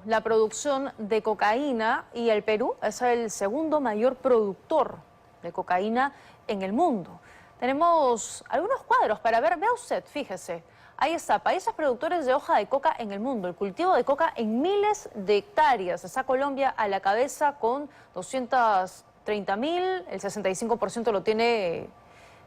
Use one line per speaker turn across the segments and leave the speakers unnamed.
La producción de cocaína y el Perú es el segundo mayor productor de cocaína en el mundo. Tenemos algunos cuadros para ver, vea usted, fíjese, ahí está, países productores de hoja de coca en el mundo, el cultivo de coca en miles de hectáreas. Está Colombia a la cabeza con 230.000, el 65% lo tiene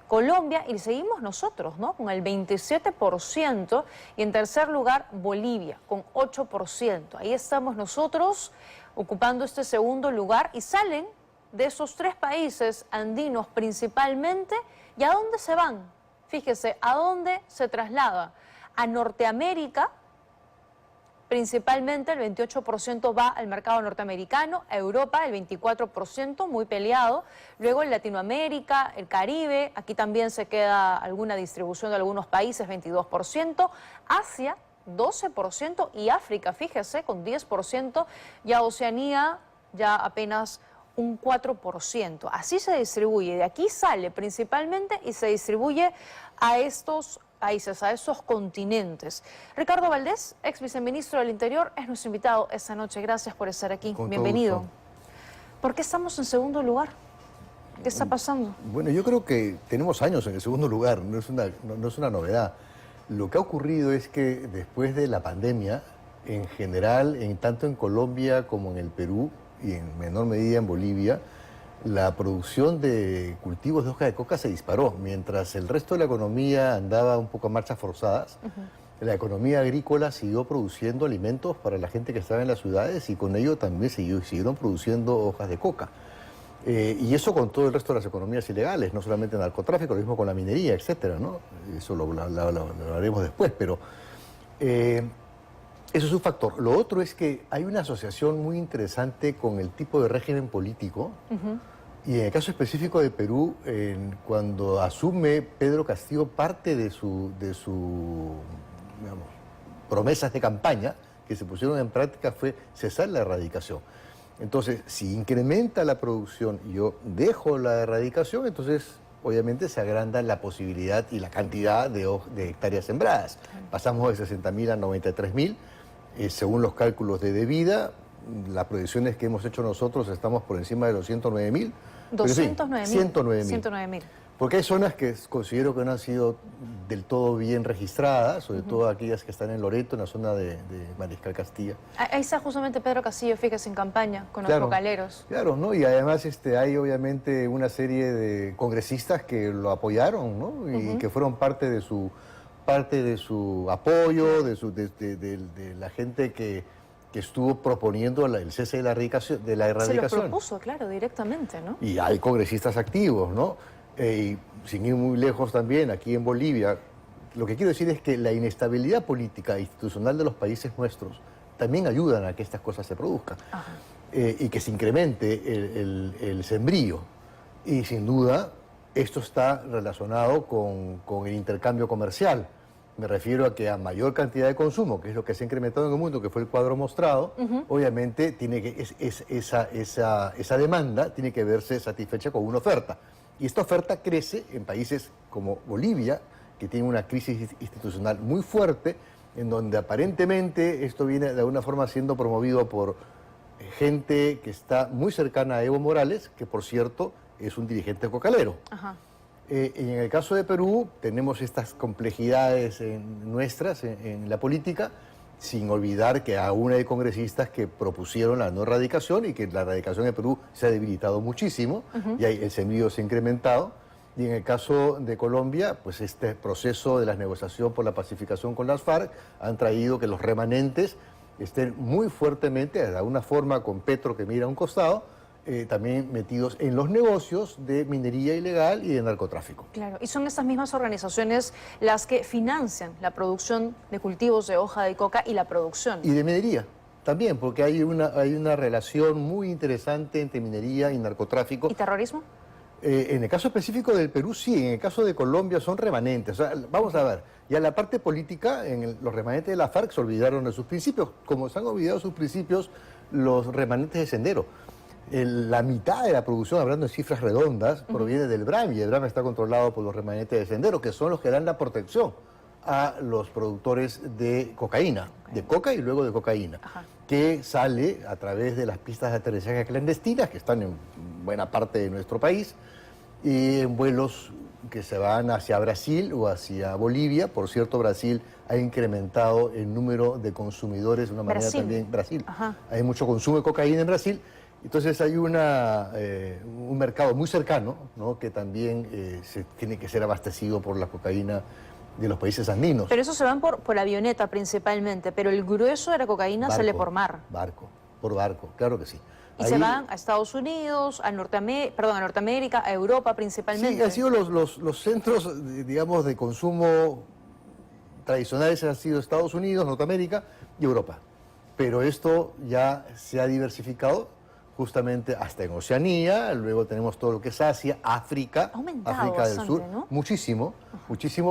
Colombia y seguimos nosotros, ¿no? Con el 27% y en tercer lugar Bolivia con 8%. Ahí estamos nosotros ocupando este segundo lugar y salen de esos tres países andinos principalmente. ¿Y a dónde se van? Fíjese, ¿a dónde se traslada? A Norteamérica. Principalmente el 28% va al mercado norteamericano, a Europa el 24%, muy peleado. Luego en Latinoamérica, el Caribe, aquí también se queda alguna distribución de algunos países, 22%. Asia, 12% y África, fíjese, con 10%. Y a Oceanía, ya apenas un 4%. Así se distribuye. De aquí sale principalmente y se distribuye a estos países, a esos continentes. Ricardo Valdés, ex viceministro del Interior, es nuestro invitado esta noche. Gracias por estar aquí. Bienvenido. ¿Por qué estamos en segundo lugar? ¿Qué está pasando?
Bueno, yo creo que tenemos años en el segundo lugar, no es una novedad. Lo que ha ocurrido es que después de la pandemia, en general, tanto en Colombia como en el Perú y en menor medida en Bolivia, la producción de cultivos de hoja de coca se disparó. Mientras el resto de la economía andaba un poco a marchas forzadas, la economía agrícola siguió produciendo alimentos para la gente que estaba en las ciudades y con ello también siguieron produciendo hojas de coca. Y eso con todo el resto de las economías ilegales, no solamente el narcotráfico, lo mismo con la minería, etcétera, ¿no? Eso lo hablaremos después, pero eso es un factor. Lo otro es que hay una asociación muy interesante con el tipo de régimen político. Y en el caso específico de Perú, cuando asume Pedro Castillo, parte de sus digamos, promesas de campaña que se pusieron en práctica fue cesar la erradicación. Entonces, si incrementa la producción y yo dejo la erradicación, entonces obviamente se agranda la posibilidad y la cantidad de hectáreas sembradas. Pasamos de 60.000 a 93.000, según los cálculos de Devida. Las proyecciones que hemos hecho nosotros estamos por encima de los 109.000.
109.000.
Porque hay zonas que considero que no han sido del todo bien registradas, sobre todo aquellas que están en Loreto, en la zona de Mariscal Castilla.
Ahí está justamente Pedro Castillo, fíjese, en campaña con los cocaleros.
Claro, ¿no? Y además hay obviamente una serie de congresistas que lo apoyaron, ¿no? Y que fueron parte de su apoyo, de la gente que estuvo proponiendo el cese de la erradicación.
Se lo propuso, claro, directamente, ¿no?
Y hay congresistas activos, ¿no? Y sin ir muy lejos también, aquí en Bolivia, lo que quiero decir es que la inestabilidad política e institucional de los países nuestros también ayudan a que estas cosas se produzcan. Y que se incremente el sembrío. Y sin duda, esto está relacionado con el intercambio comercial. Me refiero a que a mayor cantidad de consumo, que es lo que se ha incrementado en el mundo, que fue el cuadro mostrado, obviamente esa demanda tiene que verse satisfecha con una oferta. Y esta oferta crece en países como Bolivia, que tiene una crisis institucional muy fuerte, en donde aparentemente esto viene de alguna forma siendo promovido por gente que está muy cercana a Evo Morales, que por cierto es un dirigente cocalero. Y en el caso de Perú tenemos estas complejidades nuestras en la política, sin olvidar que aún hay congresistas que propusieron la no erradicación y que la erradicación en Perú se ha debilitado muchísimo y el sembrío se ha incrementado. Y en el caso de Colombia, pues este proceso de la negociación por la pacificación con las FARC han traído que los remanentes estén muy fuertemente, de alguna forma con Petro que mira a un costado, también metidos en los negocios de minería ilegal y de narcotráfico.
Claro, y son estas mismas organizaciones las que financian la producción de cultivos de hoja de coca y la producción.
Y de minería también, porque hay una relación muy interesante entre minería y narcotráfico.
¿Y terrorismo?
En el caso específico del Perú, sí. En el caso de Colombia son remanentes. O sea, vamos a ver, ya la parte política, los remanentes de la FARC se olvidaron de sus principios, como se han olvidado sus principios los remanentes de Sendero. La mitad de la producción, hablando de cifras redondas, proviene del BRAM, y el BRAM está controlado por los remanentes de Sendero, que son los que dan la protección a los productores de cocaína, de coca y luego de cocaína, que sale a través de las pistas de aterrizaje clandestinas que están en buena parte de nuestro país y en vuelos que se van hacia Brasil o hacia Bolivia. Por cierto, Brasil ha incrementado el número de consumidores de una manera también. Brasil. Hay mucho consumo de cocaína en Brasil. Entonces hay un mercado muy cercano, ¿no?, que también se tiene que ser abastecido por la cocaína de los países andinos.
Pero eso se van por avioneta principalmente, pero el grueso de la cocaína sale por mar.
Por barco, claro que sí.
Y se van a Estados Unidos, a Norteamérica, a Europa principalmente.
Sí, han sido los centros, digamos, de consumo tradicionales han sido Estados Unidos, Norteamérica y Europa. Pero esto ya se ha diversificado justamente hasta en Oceanía, luego tenemos todo lo que es Asia, África, África del Sur, ¿no? Muchísimo,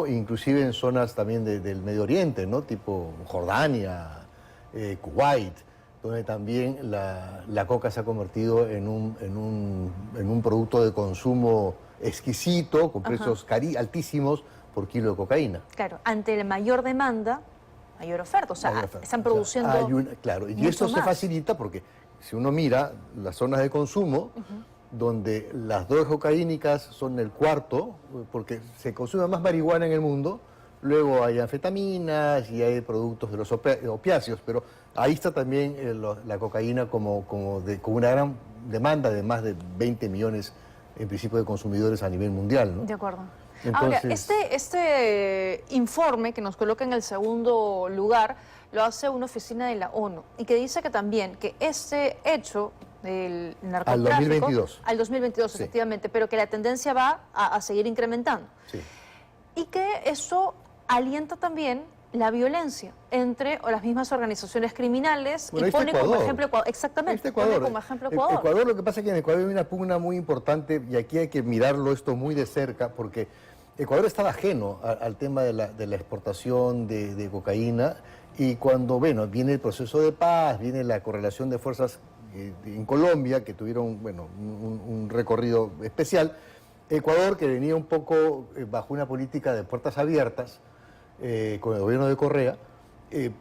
inclusive en zonas también del Medio Oriente, ¿no?, tipo Jordania, Kuwait, donde también la coca se ha convertido en un producto de consumo exquisito, con precios altísimos por kilo de cocaína.
Claro, ante la mayor demanda, mayor oferta, o sea, están produciendo.
Claro, y esto se facilita porque si uno mira las zonas de consumo, donde las drogas cocaínicas son el cuarto, porque se consume más marihuana en el mundo, luego hay anfetaminas y hay productos de los opiáceos, pero ahí está también la cocaína con una gran demanda de más de 20 millones en principio de consumidores a nivel mundial, ¿no?
De acuerdo.
Entonces,
ahora, este informe que nos coloca en el segundo lugar lo hace una oficina de la ONU y que dice que también que este hecho del narcotráfico...
Al 2022.
Al 2022, sí, efectivamente, pero que la tendencia va a seguir incrementando. Sí. Y que eso alienta también la violencia entre las mismas organizaciones criminales, y pone como ejemplo Ecuador. Exactamente, pone como ejemplo Ecuador.
Ecuador, lo que pasa es que en Ecuador hay una pugna muy importante y aquí hay que mirarlo esto muy de cerca porque Ecuador estaba ajeno al tema de la exportación de cocaína y cuando viene el proceso de paz, viene la correlación de fuerzas en Colombia que tuvieron un recorrido especial, Ecuador, que venía un poco bajo una política de puertas abiertas, con el gobierno de Correa,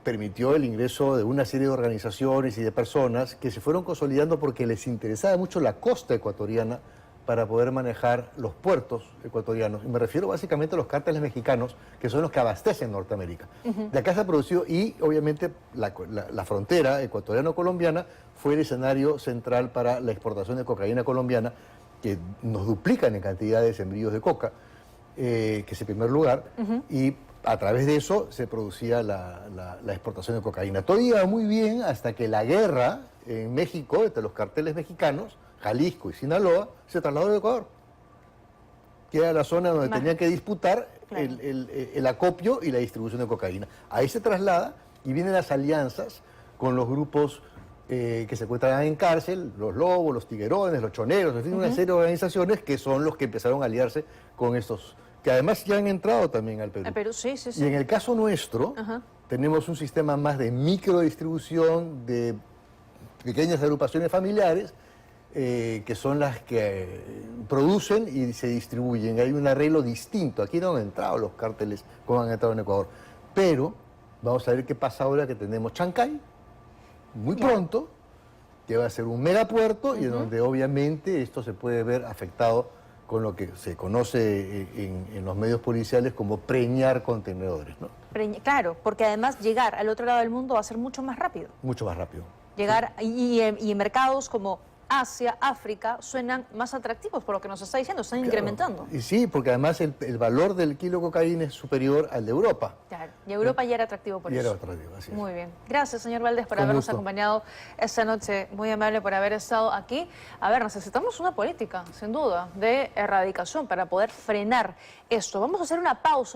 permitió el ingreso de una serie de organizaciones y de personas que se fueron consolidando porque les interesaba mucho la costa ecuatoriana para poder manejar los puertos ecuatorianos. Y me refiero básicamente a los cárteles mexicanos, que son los que abastecen Norteamérica. De acá se ha producido, y obviamente la frontera ecuatoriano-colombiana fue el escenario central para la exportación de cocaína colombiana, que nos duplican en cantidades en brillos de coca, que es el primer lugar, y a través de eso se producía la exportación de cocaína. Todo iba muy bien hasta que la guerra en México, entre los carteles mexicanos, Jalisco y Sinaloa, se trasladó a Ecuador, que era la zona donde tenían que disputar el acopio y la distribución de cocaína. Ahí se traslada y vienen las alianzas con los grupos que se encuentran en cárcel, los Lobos, los Tiguerones, los Choneros, en fin, una serie de organizaciones que son los que empezaron a aliarse con estos, que además ya han entrado también al Perú.
Al Perú, sí.
Y en el caso nuestro, tenemos un sistema más de microdistribución, de pequeñas agrupaciones familiares, que son las que producen y se distribuyen. Hay un arreglo distinto. Aquí no han entrado los cárteles como han entrado en Ecuador. Pero vamos a ver qué pasa ahora que tenemos Chancay, muy pronto, que va a ser un megapuerto y en donde obviamente esto se puede ver afectado con lo que se conoce en los medios policiales como preñar contenedores, ¿no?
Claro, porque además llegar al otro lado del mundo va a ser mucho más rápido.
Mucho más rápido.
Llegar, y en mercados como Asia, África, suenan más atractivos por lo que nos está diciendo, están incrementando.
Y sí, porque además el valor del kilo de cocaína es superior al de Europa.
Claro, y Europa ya era atractivo por eso.
Ya era atractivo, así es.
Muy bien. Gracias, señor Valdés, por habernos acompañado esta noche. Muy amable por haber estado aquí. A ver, necesitamos una política, sin duda, de erradicación para poder frenar esto. Vamos a hacer una pausa.